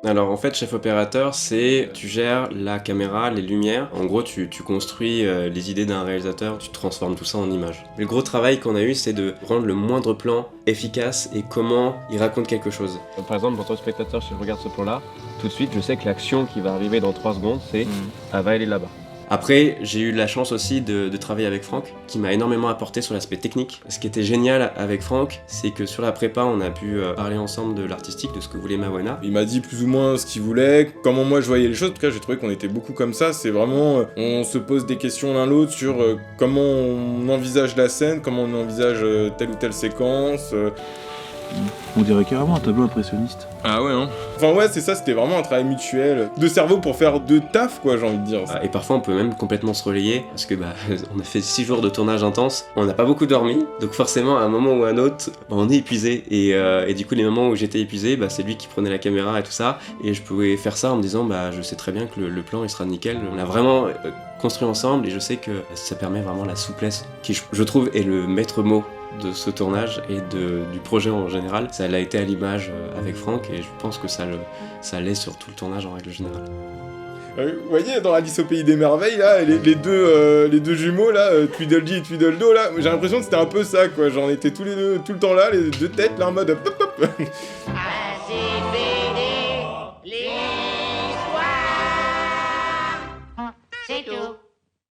Alors en fait, chef opérateur, c'est tu gères la caméra, les lumières. En gros, tu construis les idées d'un réalisateur, tu transformes tout ça en images. Le gros travail qu'on a eu, c'est de rendre le moindre plan efficace et comment il raconte quelque chose. Par exemple, pour toi spectateur, si je regarde ce plan-là, tout de suite, je sais que l'action qui va arriver dans 3 secondes, c'est elle va aller là-bas. Après, j'ai eu la chance aussi de travailler avec Franck, qui m'a énormément apporté sur l'aspect technique. Ce qui était génial avec Franck, c'est que sur la prépa, on a pu parler ensemble de l'artistique, de ce que voulait Mawana. Il m'a dit plus ou moins ce qu'il voulait, comment moi je voyais les choses. En tout cas, j'ai trouvé qu'on était beaucoup comme ça. C'est vraiment, on se pose des questions l'un l'autre sur comment on envisage la scène, comment on envisage telle ou telle séquence. On dirait carrément un tableau impressionniste. Ah ouais, hein. Enfin ouais, c'est ça, c'était vraiment un travail mutuel de cerveau pour faire deux tafs, quoi, j'ai envie de dire. Et parfois, on peut même complètement se relayer, parce que on a fait 6 jours de tournage intense, on n'a pas beaucoup dormi, donc forcément, à un moment ou à un autre, on est épuisé. Et du coup, les moments où j'étais épuisé, c'est lui qui prenait la caméra et tout ça, et je pouvais faire ça en me disant, je sais très bien que le plan, il sera nickel. On a vraiment construit ensemble, et je sais que ça permet vraiment la souplesse, qui, je trouve, est le maître mot de ce tournage et du projet en général. Ça l'a été à l'image avec Franck, et je pense que ça l'est sur tout le tournage en règle générale. Vous voyez, dans Alice au Pays des Merveilles, là, les deux jumeaux, là, Tweedledee et Tweedledoo, là, j'ai l'impression que c'était un peu ça, quoi. J'en étais tous les deux, tout le temps là, les deux têtes, là, en mode hop hop hop.